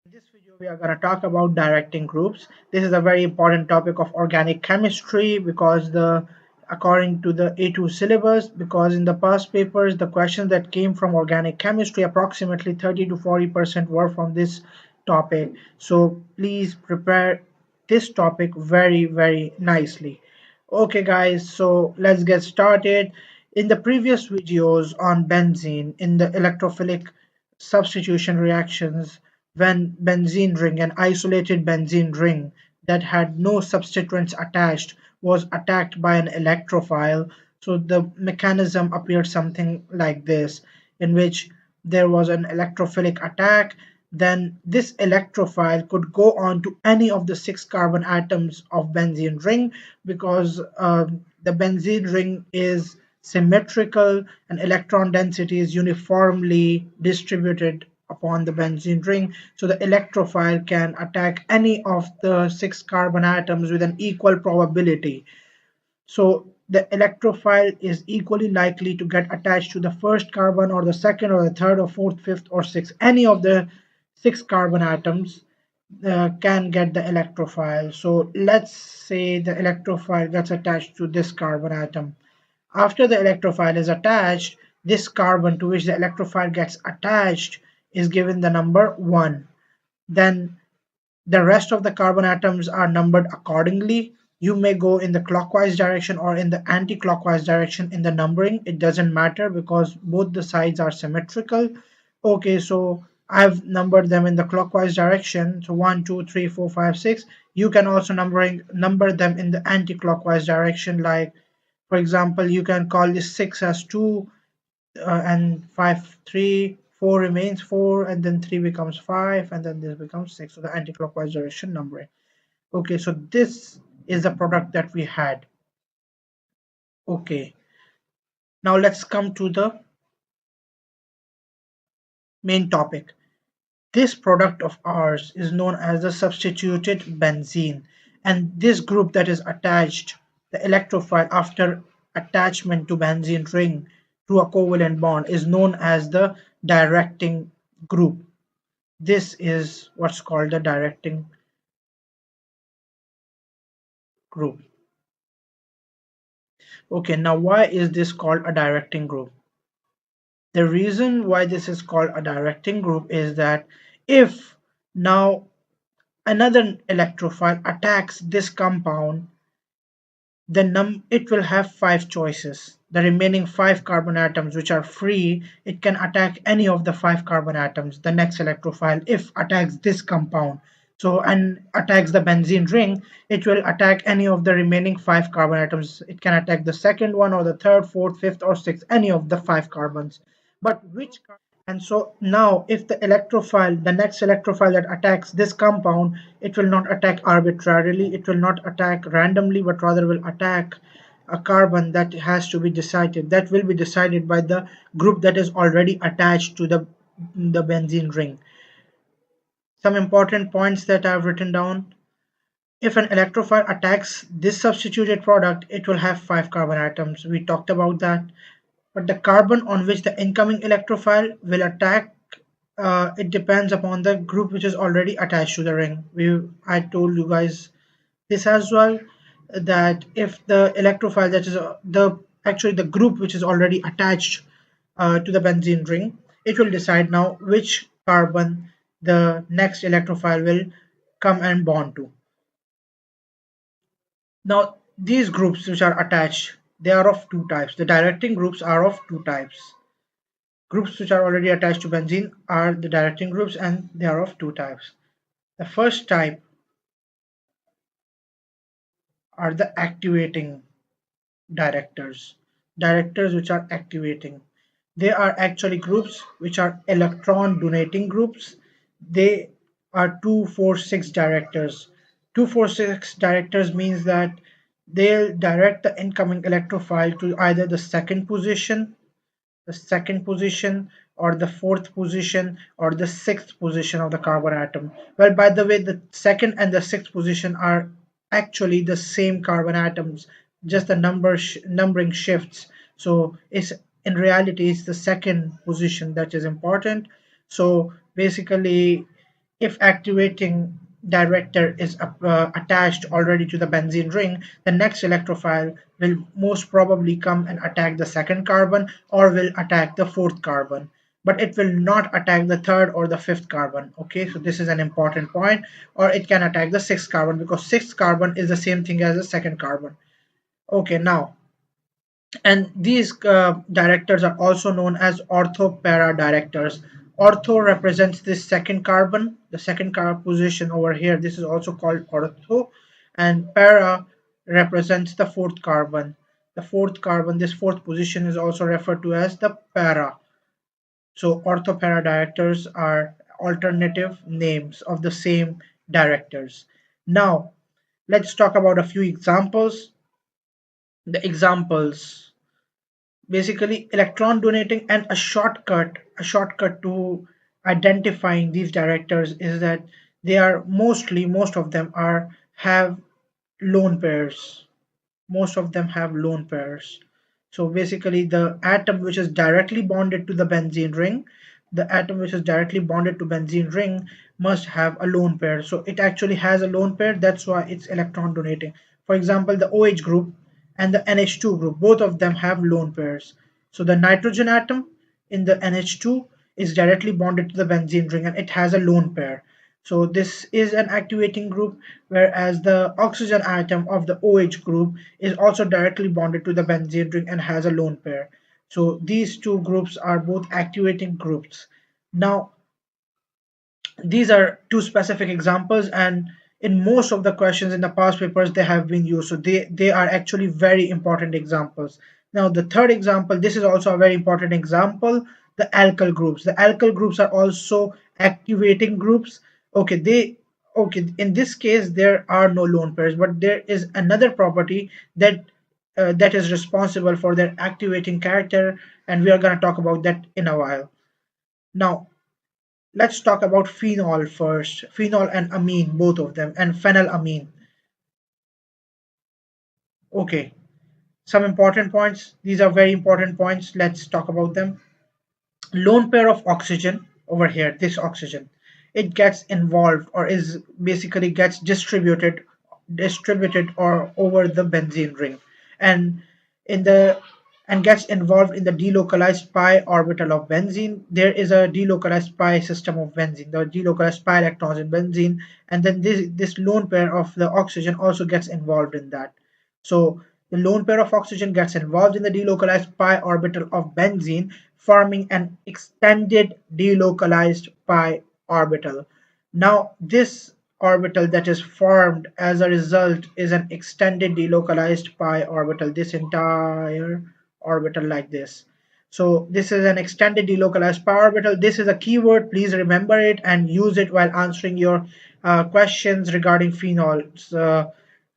In this video, we are going to talk about directing groups. This is a very important topic of organic chemistry because according to the A2 syllabus, because in the past papers, the questions that came from organic chemistry, approximately 30 to 40% were from this topic. So please prepare this topic very, very nicely. Okay, guys, so let's get started. In the previous videos on benzene, in the electrophilic substitution reactions, when benzene ring, an isolated benzene ring that had no substituents attached, was attacked by an electrophile. So the mechanism appeared something like this, in which there was an electrophilic attack. Then this electrophile could go on to any of the 6 carbon atoms of benzene ring because the benzene ring is symmetrical and electron density is uniformly distributed upon the benzene ring, so the electrophile can attack any of the 6 carbon atoms with an equal probability. So the electrophile is equally likely to get attached to the first carbon or the second or the third or fourth, fifth or sixth. Any of the 6 carbon atoms can get the electrophile. So let's say the electrophile gets attached to this carbon atom. After the electrophile is attached, this carbon to which the electrophile gets attached is given the number 1. Then the rest of the carbon atoms are numbered accordingly. You may go in the clockwise direction or in the anti-clockwise direction in the numbering. It doesn't matter because both the sides are symmetrical. Okay, so I've numbered them in the clockwise direction. So 1, 2, 3, 4, 5, 6. You can also number them in the anti-clockwise direction. Like, for example, you can call this 6 as 2, and 5 3, 4 remains 4, and then 3 becomes 5, and then this becomes 6. So the anti-clockwise direction numbering. Okay, so this is the product that we had. Okay, now let's come to the main topic. This product of ours is known as the substituted benzene, and this group that is attached, the electrophile after attachment to benzene ring through a covalent bond, is known as the directing group. This is what's called the directing group. Okay, now why is this called a directing group? The reason why this is called a directing group is that if now another electrophile attacks this compound, then it will have 5 choices. The remaining 5 carbon atoms which are free, it can attack any of the 5 carbon atoms. The next electrophile, if attacks this compound, so and attacks the benzene ring, it will attack any of the remaining 5 carbon atoms. It can attack the second one or the third, fourth, fifth or sixth, any of the 5 carbons. But which, and so now if the next electrophile that attacks this compound, it will not attack arbitrarily, it will not attack randomly, but rather will attack a carbon that has to be decided, that will be decided by the group that is already attached to the benzene ring. Some important points that I've written down. If an electrophile attacks this substituted product, it will have 5 carbon atoms. We talked about that. But the carbon on which the incoming electrophile will attack, it depends upon the group which is already attached to the ring. I told you guys this as well, that if the electrophile that is the group which is already attached to the benzene ring, it will decide now which carbon the next electrophile will come and bond to. Now these groups which are attached, they are of 2 types. The directing groups are of 2 types. Groups which are already attached to benzene are the directing groups, and they are of 2 types. The first type are the activating directors. Directors which are activating. They are actually groups which are electron donating groups. They are 2,4,6 directors. 2,4,6 directors means that they'll direct the incoming electrophile to either the second position or the fourth position or the sixth position of the carbon atom. Well, by the way, the second and the sixth position are actually the same carbon atoms, just the numbering shifts. So it's in reality it's the second position that is important. So basically If activating director is attached already to the benzene ring, the next electrophile will most probably come and attack the second carbon or will attack the fourth carbon, but it will not attack the third or the fifth carbon. Okay, so this is an important point. Or it can attack the sixth carbon, because sixth carbon is the same thing as the second carbon. Okay, now, and these directors are also known as ortho-para directors. Ortho represents this second carbon, the second carbon position over here. This is also called ortho, and para represents the fourth carbon. The fourth carbon, this fourth position, is also referred to as the para. So ortho-para directors are alternative names of the same directors. Now, let's talk about a few examples. The examples, basically electron donating, and a shortcut to identifying these directors is that they are most of them are have lone pairs. Most of them have lone pairs. So basically the atom which is directly bonded to the benzene ring, the atom which is directly bonded to benzene ring must have a lone pair. So it actually has a lone pair, that's why it's electron donating. For example, the OH group and the NH2 group, both of them have lone pairs. So the nitrogen atom in the NH2 is directly bonded to the benzene ring and it has a lone pair. So this is an activating group, whereas the oxygen atom of the OH group is also directly bonded to the benzene ring and has a lone pair. So these two groups are both activating groups. Now, these are two specific examples, and in most of the questions in the past papers they have been used, so they are actually very important examples. Now the third example, this is also a very important example, the alkyl groups. The alkyl groups are also activating groups. Okay, in this case there are no lone pairs, but there is another property that that is responsible for their activating character, and we are going to talk about that in a while. Now, let's talk about phenol first. Phenol and amine, both of them, and phenylamine. Okay, some important points. These are very important points. Let's talk about them. Lone pair of oxygen over here, this oxygen, it gets involved or is basically gets distributed or over the benzene ring, and in the and gets involved in the delocalized pi orbital of benzene. There is a delocalized pi system of benzene, the delocalized pi electrons in benzene, and then this lone pair of the oxygen also gets involved in that. So the lone pair of oxygen gets involved in the delocalized pi orbital of benzene, forming an extended delocalized pi orbital. Now, this orbital that is formed as a result is an extended delocalized pi orbital, this entire orbital like this. So this is an extended delocalized pi orbital. This is a keyword, please remember it and use it while answering your questions regarding phenols.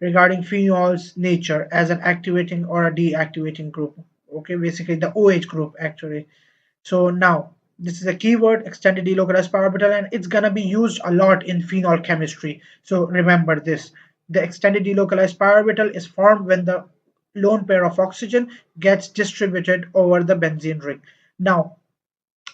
Regarding phenol's nature as an activating or a deactivating group. Okay, basically the OH group actually. So now this is a keyword, extended delocalized pi orbital, and it's gonna be used a lot in phenol chemistry. So remember this. The extended delocalized pi orbital is formed when the lone pair of oxygen gets distributed over the benzene ring. Now,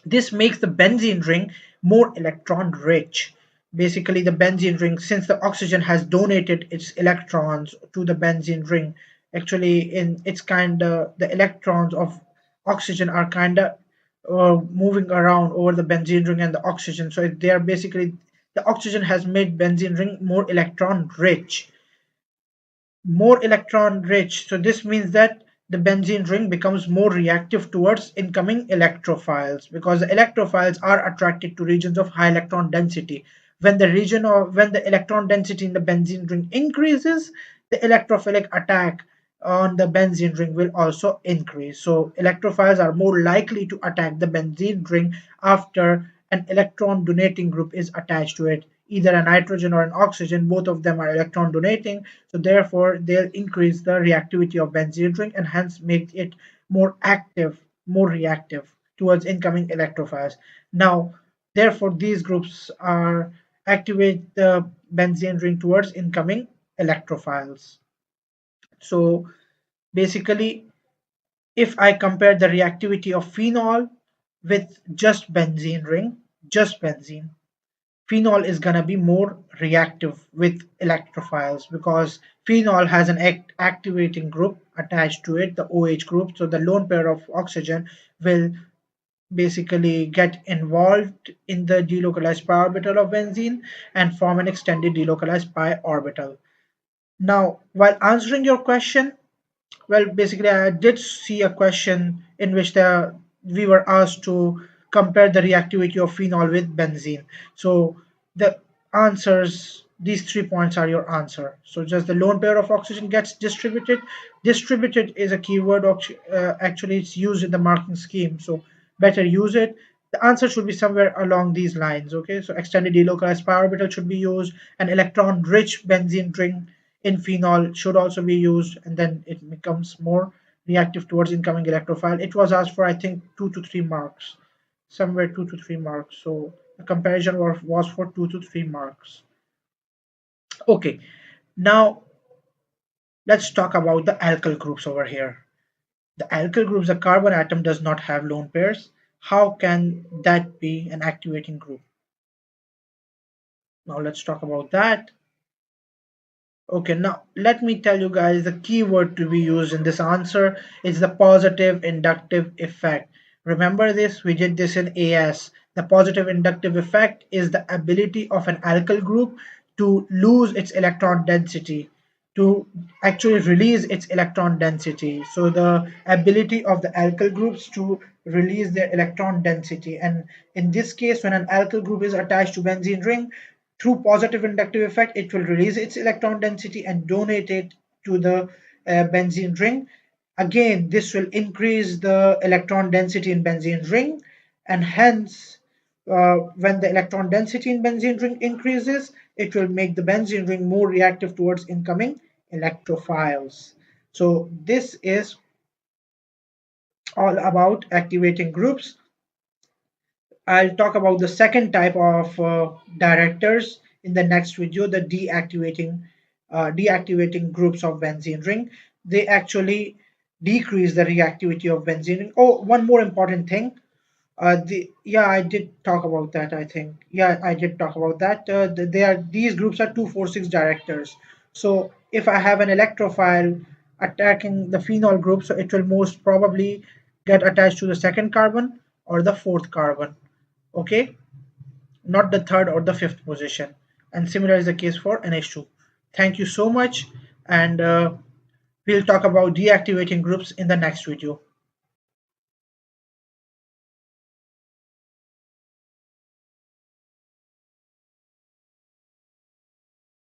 this makes the benzene ring more electron rich. Basically, the benzene ring, since the oxygen has donated its electrons to the benzene ring, actually, in it's kind of the electrons of oxygen are kind of moving around over the benzene ring and the oxygen. So they are basically, the oxygen has made benzene ring more electron rich, more electron rich. So this means that the benzene ring becomes more reactive towards incoming electrophiles, because the electrophiles are attracted to regions of high electron density. When the electron density in the benzene ring increases, the electrophilic attack on the benzene ring will also increase. So electrophiles are more likely to attack the benzene ring after an electron donating group is attached to it, either a nitrogen or an oxygen. Both of them are electron donating, so therefore they'll increase the reactivity of benzene ring and hence make it more active, more reactive towards incoming electrophiles. Now, therefore, these groups are activate the benzene ring towards incoming electrophiles. So basically, if I compare the reactivity of phenol with just benzene ring, just benzene, phenol is going to be more reactive with electrophiles because phenol has an activating group attached to it, the OH group. So the lone pair of oxygen will basically get involved in the delocalized pi orbital of benzene and form an extended delocalized pi orbital. Now, while answering your question, well, basically, I did see a question in which we were asked to compare the reactivity of phenol with benzene. So the answers, these 3 points are your answer. So just the lone pair of oxygen gets distributed. Distributed is a keyword. Actually, it's used in the marking scheme. So better use it. The answer should be somewhere along these lines. Okay, so extended delocalized pi orbital should be used. An electron-rich benzene ring in phenol should also be used, and then it becomes more reactive towards incoming electrophile. It was asked for, I think, 2 to 3 marks, somewhere 2 to 3 marks. So the comparison was for 2 to 3 marks. Okay, now let's talk about the alkyl groups over here. The alkyl groups, the carbon atom does not have lone pairs. How can that be an activating group? Now let's talk about that. Okay, now let me tell you guys the keyword to be used in this answer is the positive inductive effect. Remember this, we did this in AS. The positive inductive effect is the ability of an alkyl group to lose its electron density, to actually release its electron density. So the ability of the alkyl groups to release their electron density. And in this case, when an alkyl group is attached to benzene ring, through positive inductive effect, it will release its electron density and donate it to the benzene ring. Again, this will increase the electron density in benzene ring, and hence, when the electron density in benzene ring increases, it will make the benzene ring more reactive towards incoming electrophiles. So this is all about activating groups. I'll talk about the second type of directors in the next video, the deactivating groups of benzene ring. They actually decrease the reactivity of benzene ring. Oh, one more important thing. I did talk about that. I think I did talk about that. These groups are 2,4,6 directors. So if I have an electrophile attacking the phenol group, so it will most probably get attached to the second carbon or the fourth carbon. Okay, not the third or the fifth position. And similar is the case for NH2. Thank you so much, and we'll talk about deactivating groups in the next video.